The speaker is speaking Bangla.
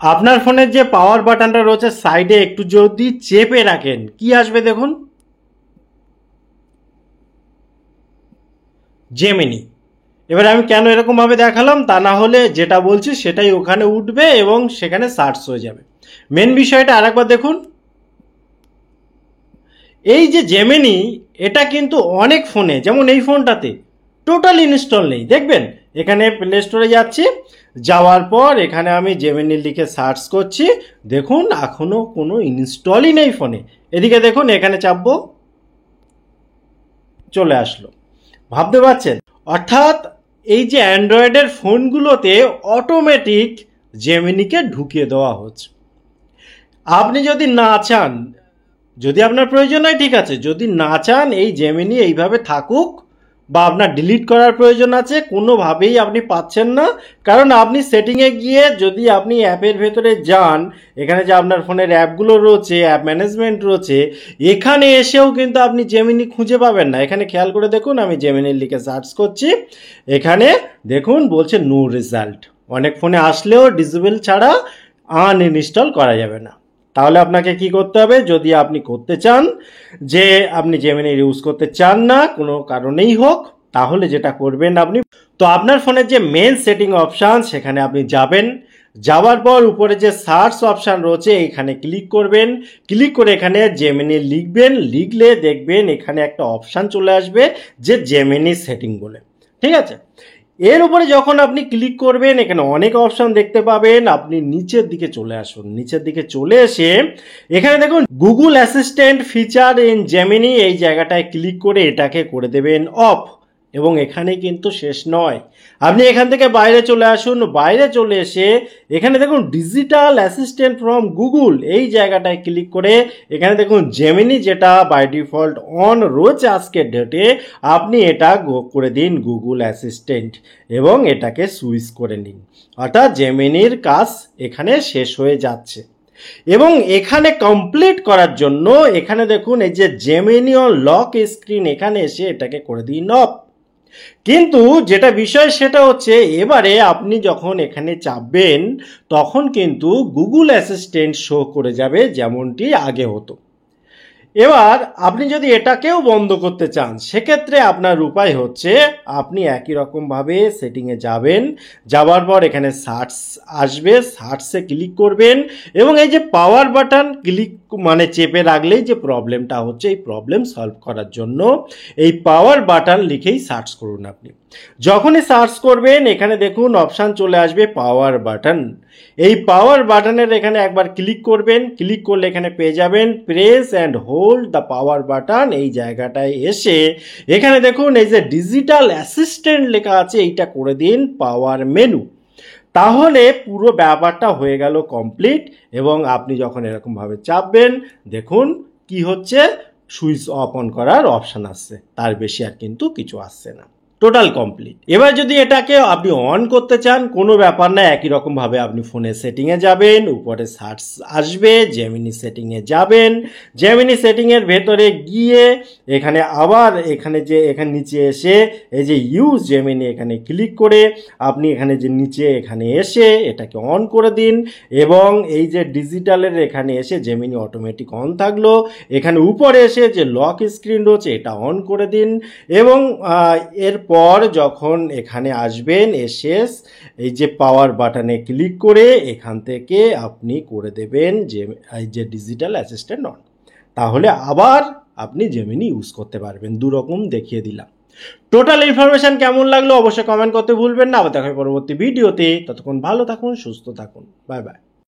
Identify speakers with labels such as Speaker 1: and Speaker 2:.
Speaker 1: আপনার ফোনের যে পাওয়ার বাটনটা রয়েছে সাইডে একটু যদি চেপে রাখেন কি আসবে দেখুন, জেমিনি। এবার আমি কেন এরকমভাবে দেখালাম, তা না হলে যেটা বলছি সেটাই ওখানে উঠবে এবং সেখানে সার্চ হয়ে যাবে। মেন বিষয়টা আরেকবার দেখুন, এই যে জেমিনি, এটা কিন্তু অনেক ফোনে, যেমন এই ফোনটাতে টোটাল ইনস্টল নেই। দেখবেন এখানে প্লে স্টোরে যাচ্ছি, যাওয়ার পর এখানে আমি জেমিনি লিখে সার্চ করছি, দেখুন এখনো কোনো ইনস্টলই নেই ফোনে। এদিকে দেখুন এখানে চাপবো, চলে আসলো। ভাবতে পারছেন? অর্থাৎ এই যে অ্যান্ড্রয়েডের ফোনগুলোতে অটোমেটিক জেমিনিকে ঢুকিয়ে দেওয়া হচ্ছে। আপনি যদি না চান, যদি আপনার প্রয়োজন হয় ঠিক আছে, যদি না চান এই জেমিনি এইভাবে থাকুক বা আপনার ডিলিট করার প্রয়োজন আছে, কোনোভাবেই আপনি পাচ্ছেন না। কারণ আপনি সেটিংয়ে গিয়ে যদি আপনি অ্যাপের ভেতরে যান, এখানে যে আপনার ফোনের অ্যাপগুলো রয়েছে, অ্যাপ ম্যানেজমেন্ট রয়েছে, এখানে এসেও কিন্তু আপনি জেমিনি খুঁজে পাবেন না। এখানে খেয়াল করে দেখুন, আমি জেমিনি লিখে সার্চ করছি, এখানে দেখুন বলছে নো রেজাল্ট। অনেক ফোনে আসলেও ডিসেবল ছাড়া আনইনস্টল করা যাবে না। তাহলে আপনাকে কি করতে হবে, যদি আপনি করতে চান যে আপনি জেমিনি ইউজ করতে চান না কোনো কারণেই হোক, তাহলে যেটা করবেন আপনি, তো আপনার ফোনের যে মেন সেটিং অপশান সেখানে আপনি যাবেন। যাওয়ার পর উপরে যে সার্চ অপশান রয়েছে এখানে ক্লিক করবেন, ক্লিক করে এখানে জেমিনি লিখবেন, লিখলে দেখবেন এখানে একটা অপশান চলে আসবে যে জেমিনি সেটিং বলে। ঠিক আছে, এর উপরে যখন আপনি ক্লিক করবেন এখানে অনেক অপশন দেখতে পাবেন। আপনি নিচের দিকে চলে আসুন, নিচের দিকে চলে এসে এখানে দেখুন Google assistant feature in Gemini, এই জায়গাটায় ক্লিক করে এটাকে করে দেবেন অফ। এবং এখানে কিন্তু শেষ নয়, আপনি এখান থেকে বাইরে চলে আসুন, বাইরে চলে এসে এখানে দেখুন ডিজিটাল অ্যাসিস্ট্যান্ট ফ্রম গুগল, এই জায়গাটায় ক্লিক করে এখানে দেখুন জেমিনি যেটা বাই ডিফল্ট অন রয়েছে আজকের ডেটে, আপনি এটা করে দিন গুগল অ্যাসিস্ট্যান্ট এবং এটাকে সুইচ করে নিন। অর্থাৎ জেমিনির কাজ এখানে শেষ হয়ে যাচ্ছে। এবং এখানে কমপ্লিট করার জন্য এখানে দেখুন এই যে জেমিনি অন লক স্ক্রিন, এখানে এসে এটাকে করে দিন অফ। কিন্তু যেটা বিষয় সেটা হচ্ছে এবারে আপনি যখন এখানে চাপবেন তখন কিন্তু গুগল অ্যাসিস্ট্যান্ট শো করে যাবে যেমনটি আগে হতো। এবার আপনি যদি এটাকেও বন্ধ করতে চান সেক্ষেত্রে আপনার উপায় হচ্ছে আপনি একই রকমভাবে সেটিংয়ে যাবেন, যাওয়ার পর এখানে সার্চ আসবে, সার্চে ক্লিক করবেন এবং এই যে পাওয়ার বাটন ক্লিক মানে চেপে রাখলেই যে প্রবলেমটা হচ্ছে এই প্রবলেম সলভ করার জন্য এই পাওয়ার বাটন লিখেই সার্চ করুন। আপনি যখনই সার্চ করবেন এখানে দেখুন অপশান চলে আসবে পাওয়ার বাটন, এই পাওয়ার বাটনের এখানে একবার ক্লিক করবেন, ক্লিক করলে এখানে পেয়ে যাবেন press and hold the power button, এই জায়গাটায় এসে এখানে দেখুন এই যে ডিজিটাল অ্যাসিস্ট্যান্ট লেখা আছে এইটা করে দিন পাওয়ার মেনু। তাহলে পুরো ব্যাপারটা হয়ে গেল কমপ্লিট। এবং আপনি যখন এরকমভাবে চাপবেন দেখুন কি হচ্ছে, সুইচ অফ অন করার অপশান আসছে, তার বেশি আর কিন্তু কিছু আসছে না, টোটাল কমপ্লিট। এবার যদি এটাকে আপনি অন করতে চান কোনো ব্যাপার না, একই রকমভাবে আপনি ফোনের সেটিংয়ে যাবেন, উপরে সার্চ আসবে, জেমিনি সেটিংয়ে যাবেন, জেমিনি সেটিংয়ের ভেতরে গিয়ে এখানে আবার এখানে যে এখানে নিচে এসে এই যে ইউজ জেমিনি এখানে ক্লিক করে আপনি এখানে যে নিচে এখানে এসে এটাকে অন করে দিন এবং এই যে ডিজিটালের এখানে এসে জেমিনি অটোমেটিক অন থাকলো, এখানে উপরে এসে যে লক স্ক্রিন রয়েছে এটা অন করে দিন এবং এরপর যখন এখানে আসবেন এসে এই যে পাওয়ার বাটনে ক্লিক করে এখান থেকে আপনি করে দেবেন যে এই যে ডিজিটাল অ্যাসিস্ট্যান্ট অন, তাহলে আবার আপনি জেমিনি ইউজ করতে পারবেন। দুরকম দেখিয়ে দিলাম। টোটাল ইনফরমেশন কেমন লাগলো অবশ্যই কমেন্ট করতে ভুলবেন না। আবার দেখা হবে পরবর্তী ভিডিওতে, ততক্ষণ ভালো থাকুন, সুস্থ থাকুন, বাই বাই।